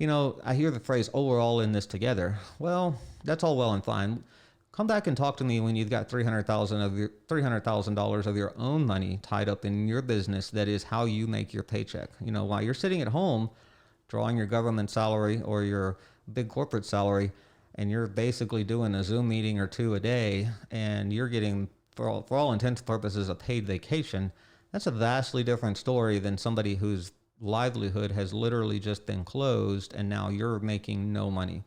I hear the phrase, oh, we're all in this together. Well, that's all well and fine. Come back and talk to me when you've got $300,000 of your own money tied up in your business. That is how you make your paycheck. While you're sitting at home drawing your government salary or your big corporate salary, and you're basically doing a Zoom meeting or two a day, and you're getting, for all intents and purposes, a paid vacation. That's a vastly different story than somebody whose livelihood has literally just been closed, and now you're making no money.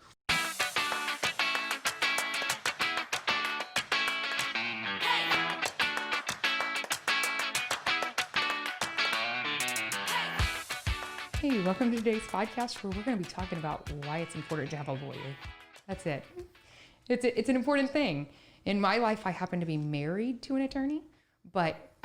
Hey, welcome to today's podcast where we're going to be talking about why it's important to have a lawyer. That's it. It's an important thing. In my life, I happen to be married to an attorney, but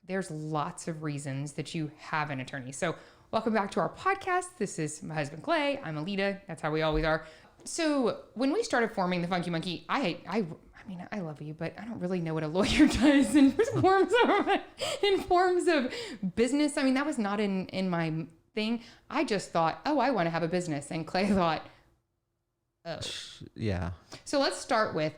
there's lots of reasons that you have an attorney. So welcome back to our podcast. This is my husband, Clay. I'm Alita. That's how we always are. So when we started forming the Funky Monkey, I love you, but I don't really know what a lawyer does in forms of business. I mean, that was not in my thing. I just thought, oh, I want to have a business. And Clay thought, oh. Yeah. So let's start with,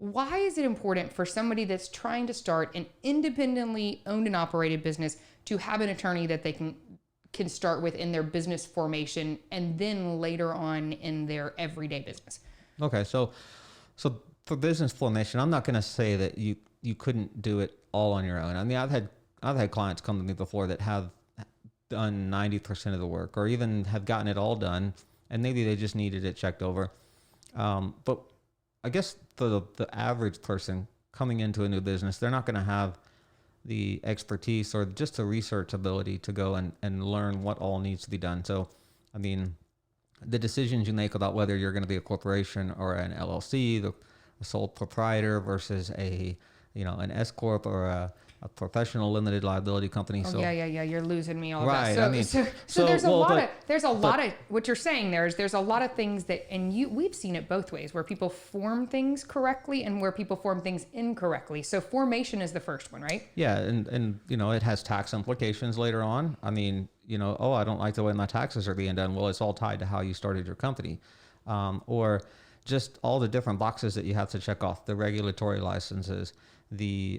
why is it important for somebody that's trying to start an independently owned and operated business to have an attorney that they can start with in their business formation and then later on in their everyday business? Okay, so for business formation, I'm not going to say that you couldn't do it all on your own. I mean, I've had clients come to me before that have done 90% of the work, or even have gotten it all done, and maybe they just needed it checked over. But I guess for the average person coming into a new business, they're not going to have the expertise or just the research ability to go and learn what all needs to be done. So, I mean, the decisions you make about whether you're going to be a corporation or an LLC, a sole proprietor versus an S corp or a professional limited liability company. Oh, yeah. You're losing me all right. About. So there's a lot of what you're saying. There's a lot of things that, and we've seen it both ways, where people form things correctly and where people form things incorrectly. So formation is the first one, right? Yeah, and it has tax implications later on. I mean, I don't like the way my taxes are being done. Well, it's all tied to how you started your company, or just all the different boxes that you have to check off: the regulatory licenses, the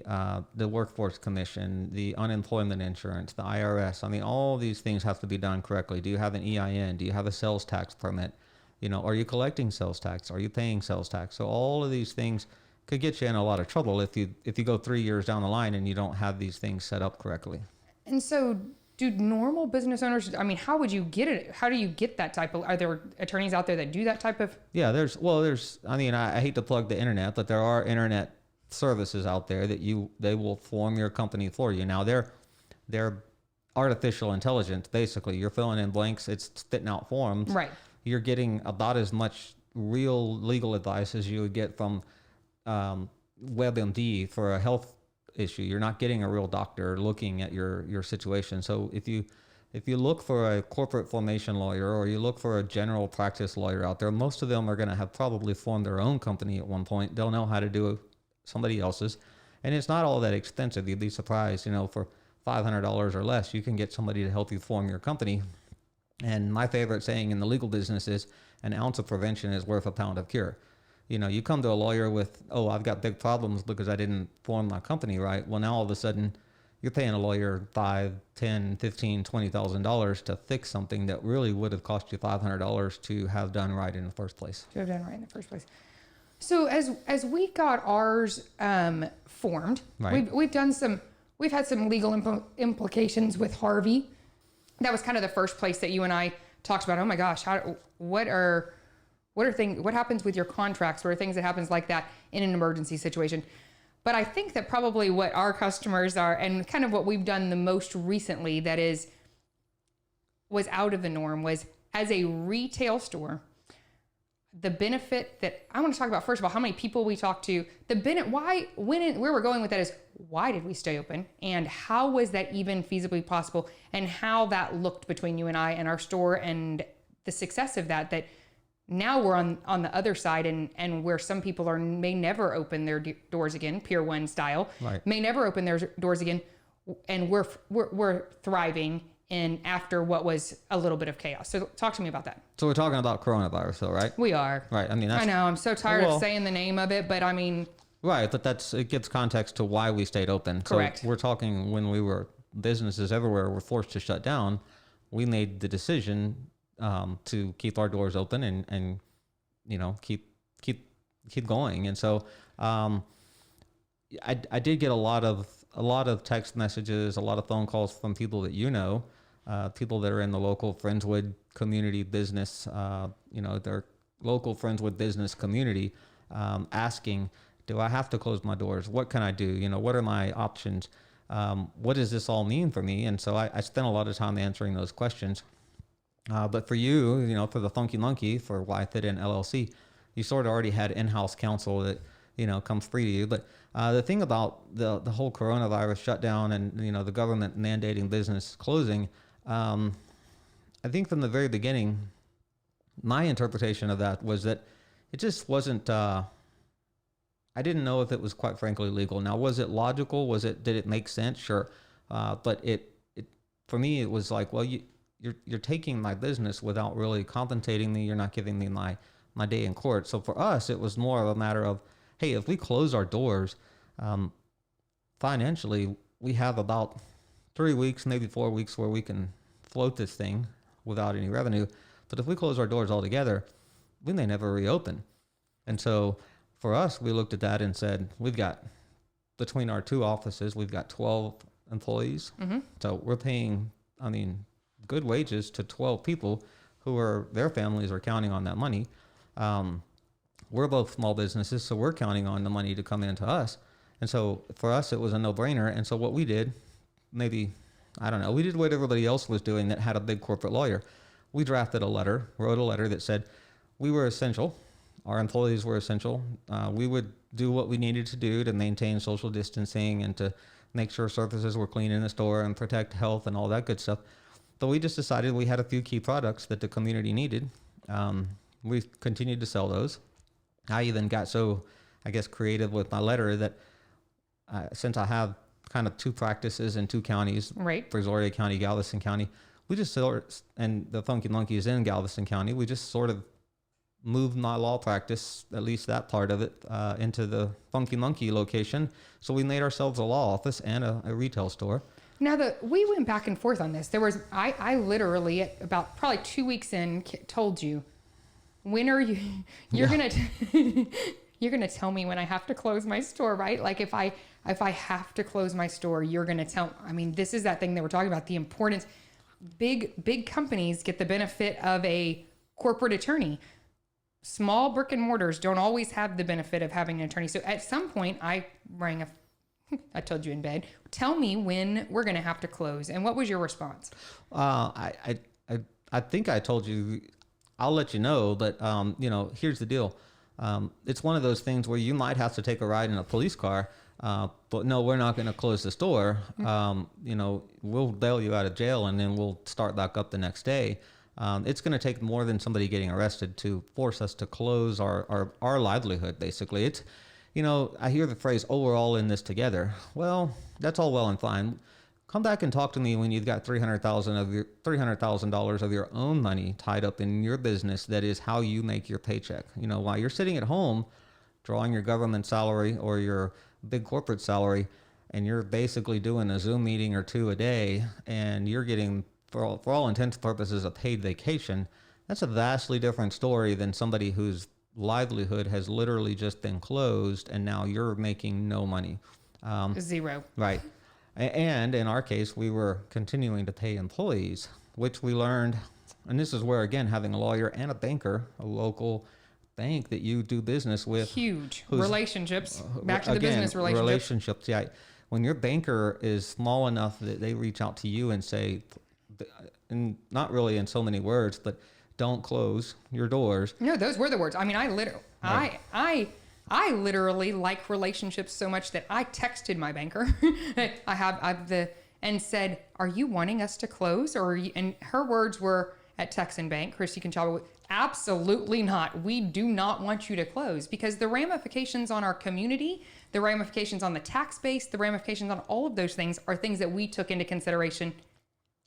workforce commission, the unemployment insurance, the IRS. I mean, all these things have to be done correctly. Do you have an EIN? Do you have a sales tax permit? Are you collecting sales tax? Are you paying sales tax? So all of these things could get you in a lot of trouble if you go 3 years down the line and you don't have these things set up correctly. And so, do normal business owners, I mean, how would you get it? How do you get that type of, are there attorneys out there that do that type of? Yeah, I hate to plug the internet, but there are internet services out there that they will form your company for you. Now they're artificial intelligence. Basically, you're filling in blanks, it's spitting out forms. Right. You're getting about as much real legal advice as you would get from WebMD for a health issue. You're not getting a real doctor looking at your situation. So if you look for a corporate formation lawyer, or you look for a general practice lawyer out there, most of them are going to have probably formed their own company at one point. They'll know how to do somebody else's, and it's not all that expensive. You'd be surprised, for $500 or less, you can get somebody to help you form your company. And my favorite saying in the legal business is, an ounce of prevention is worth a pound of cure. You come to a lawyer with, oh, I've got big problems because I didn't form my company right. Well, now all of a sudden you're paying a lawyer $5,000, $10,000, $15,000, $20,000 to fix something that really would have cost you $500 to have done right in the first place. So as we got ours formed, right. we've had some legal implications with Harvey. That was kind of the first place that you and I talked about, oh my gosh, what happens with your contracts? What are things that happens like that in an emergency situation? But I think that probably what our customers are, and kind of what we've done the most recently that was out of the norm, was as a retail store, the benefit that I want to talk about, first of all, how many people we talked to, where we're going with that is, why did we stay open? And how was that even feasibly possible? And how that looked between you and I and our store, and the success of that now we're on the other side, and where some people may never open their doors again, Pier 1 style, right. may never open their doors again. And we're thriving in after what was a little bit of chaos. So talk to me about that. So we're talking about coronavirus, though, right? We are. Right. I mean, I know. I'm so tired of saying the name of it, but I mean. Right. But it gives context to why we stayed open. Correct. So we're talking when businesses everywhere were forced to shut down. We made the decision to keep our doors open and keep going. And so I did get a lot of text messages, a lot of phone calls from people that people that are in the local Friendswood community business, their local Friendswood business community, asking, do I have to close my doors? What can I do? What are my options? What does this all mean for me? And so I spent a lot of time answering those questions. But for you, for the Funky Monkey, for Why Fit In LLC, you sort of already had in-house counsel that, comes free to you. But the thing about the whole coronavirus shutdown and, the government mandating business closing, I think from the very beginning, my interpretation of that was that it just wasn't, I didn't know if it was quite frankly legal. Now, was it logical? Did it make sense? Sure. But it for me, it was like, well, you're taking my business without really compensating me. You're not giving me my day in court. So for us, it was more of a matter of, hey, if we close our doors, financially, we have about 3 weeks, maybe 4 weeks where we can float this thing without any revenue. But if we close our doors altogether, we may never reopen. And so for us, we looked at that and said, between our two offices, we've got 12 employees. Mm-hmm. So we're paying, good wages to 12 people their families are counting on that money. We're both small businesses, so we're counting on the money to come into us. And so for us, it was a no-brainer. And so what we did, we did what everybody else was doing that had a big corporate lawyer. We wrote a letter that said we were essential. Our employees were essential. We would do what we needed to do to maintain social distancing and to make sure surfaces were clean in the store and protect health and all that good stuff. But we just decided we had a few key products that the community needed. We continued to sell those. I even got so, creative with my letter that since I have kind of two practices in two counties, right, Brazoria County, Galveston County, and the Funky Monkey is in Galveston County, we just sort of moved my law practice, at least that part of it, into the Funky Monkey location. So we made ourselves a law office and a retail store. Now we went back and forth on this. I literally about probably 2 weeks in told you, when are you're gonna tell me when I have to close my store, right? Like if I have to close my store, you're gonna tell. This is that thing that we're talking about, the importance. Big companies get the benefit of a corporate attorney. Small brick and mortars don't always have the benefit of having an attorney. So at some point I told you in bed, tell me when we're going to have to close. And what was your response? I think I told you, I'll let you know, but here's the deal. It's one of those things where you might have to take a ride in a police car, but no, we're not going to close the store. We'll bail you out of jail and then we'll start back up the next day. It's going to take more than somebody getting arrested to force us to close our livelihood, basically. It's, I hear the phrase, oh, we're all in this together. Well, that's all well and fine. Come back and talk to me when you've got $300,000 of your own money tied up in your business. That is how you make your paycheck. While you're sitting at home drawing your government salary or your big corporate salary, and you're basically doing a Zoom meeting or two a day, and you're getting, for all intents and purposes, a paid vacation. That's a vastly different story than somebody whose livelihood has literally just been closed and now you're making no money. Zero. Right. And in our case, we were continuing to pay employees, which we learned, and this is where, again, having a lawyer and a banker, a local bank that you do business with. Huge relationships. Back to the business relationships. Yeah. When your banker is small enough that they reach out to you and say, and not really in so many words, but don't close your doors. No, those were the words. I literally like relationships so much that I texted my banker. and said, "Are you wanting us to close?" And her words were at Texan Bank, Christy Conchava, absolutely not. We do not want you to close, because the ramifications on our community, the ramifications on the tax base, the ramifications on all of those things are things that we took into consideration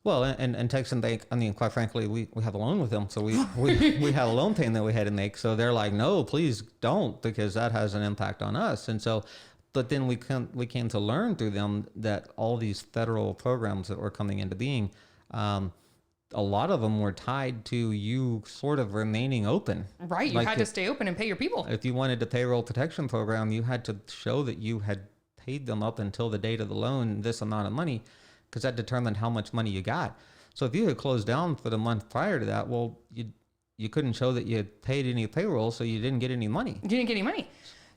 Well, and Texan Bank, I mean, quite frankly, we have a loan with them. So we had a loan payment that we had to make. So they're like, no, please don't, because that has an impact on us. And so, but then we came to learn through them that all these federal programs that were coming into being, a lot of them were tied to you sort of remaining open. Right. You had to stay open and pay your people. If you wanted the payroll protection program, you had to show that you had paid them up until the date of the loan this amount of money, because that determined how much money you got. So if you had closed down for the month prior to that, well, you couldn't show that you had paid any payroll, so you didn't get any money. You didn't get any money.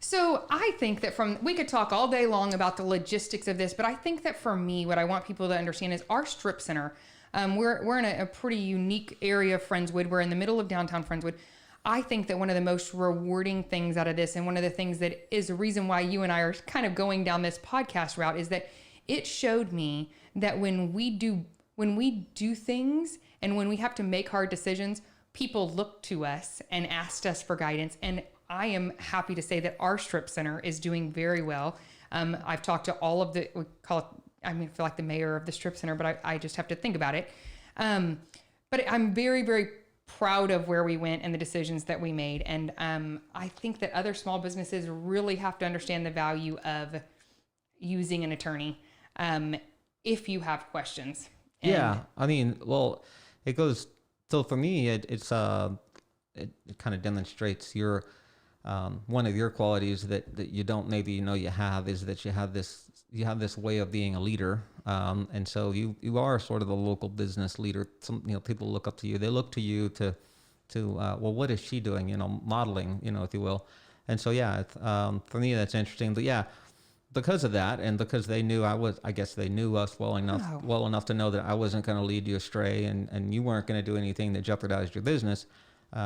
So I think that we could talk all day long about the logistics of this, but I think that for me, what I want people to understand is our strip center. We're in a pretty unique area of Friendswood. We're in the middle of downtown Friendswood. I think that one of the most rewarding things out of this, and one of the things that is the reason why you and I are kind of going down this podcast route, is that it showed me that when we do things and when we have to make hard decisions, people look to us and asked us for guidance. And I am happy to say that our strip center is doing very well. I've talked to all of I feel like the mayor of the strip center, but I just have to think about it. But I'm very, very proud of where we went and the decisions that we made. And I think that other small businesses really have to understand the value of using an attorney if you have questions. Yeah. I mean, well, it goes, so for me, it kind of demonstrates one of your qualities that you don't maybe know you have, is that you have this way of being a leader. And so you are sort of a local business leader. Some, people look up to you. They look to you to well, what is she doing? Modeling, if you will. And so, yeah, for me, that's interesting. But yeah, because of that, and because they knew I guess they knew us well enough to know that I wasn't going to lead you astray, and you weren't going to do anything that jeopardized your business.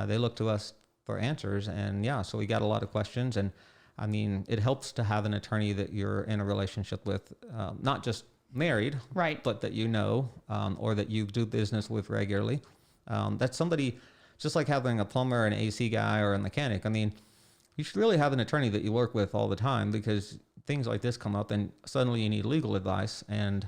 They looked to us for answers. And yeah, so we got a lot of questions. And I mean, it helps to have an attorney that you're in a relationship with, not just married, right, but that or that you do business with regularly. That's somebody, just like having a plumber, an AC guy, or a mechanic. I mean, you should really have an attorney that you work with all the time, because things like this come up and suddenly you need legal advice, and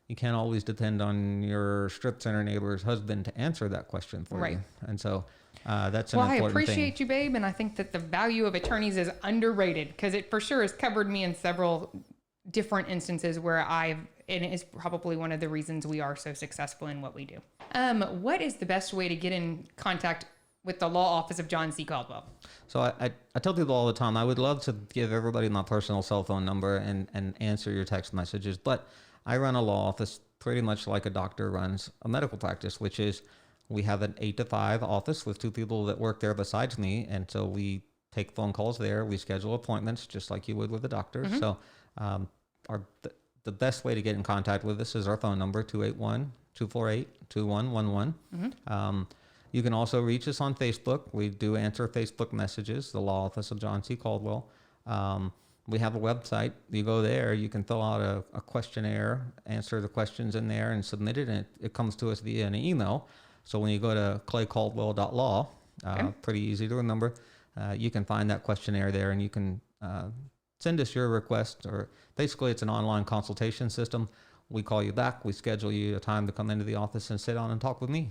you can't always depend on your strip center neighbor's husband to answer that question for you. And so that's an important thing. Well, I appreciate you, babe. And I think that the value of attorneys is underrated, because it for sure has covered me in several different instances where and it is probably one of the reasons we are so successful in what we do. What is the best way to get in contact with the law office of John C. Caldwell? So I tell people all the time, I would love to give everybody my personal cell phone number and answer your text messages, but I run a law office pretty much like a doctor runs a medical practice, which is we have an 8 to 5 office with 2 people that work there besides me. And so we take phone calls there. We schedule appointments just like you would with a doctor. Mm-hmm. So the best way to get in contact with us is our phone number, 281-248-2111. Mm-hmm. You can also reach us on Facebook. We do answer Facebook messages, the Law Office of John C. Caldwell. We have a website. You go there, you can fill out a questionnaire, answer the questions in there, and submit it, and it comes to us via an email. So when you go to claycaldwell.law, pretty easy to remember, you can find that questionnaire there, and you can send us your request, or basically it's an online consultation system. We call you back. We schedule you a time to come into the office and sit down and talk with me.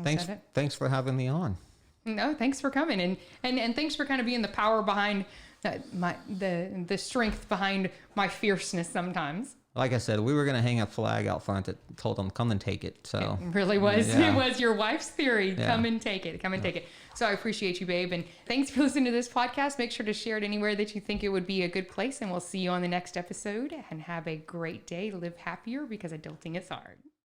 Thanks for having me on. No, thanks for coming, and thanks for kind of being the power behind the strength behind my fierceness sometimes. Like I said, we were going to hang a flag out front that told them, come and take it. So it really was. Yeah. It was your wife's theory. Yeah. Come and take it. Come and take it. So I appreciate you, babe. And thanks for listening to this podcast. Make sure to share it anywhere that you think it would be a good place. And we'll see you on the next episode. And have a great day. Live happier, because adulting is hard.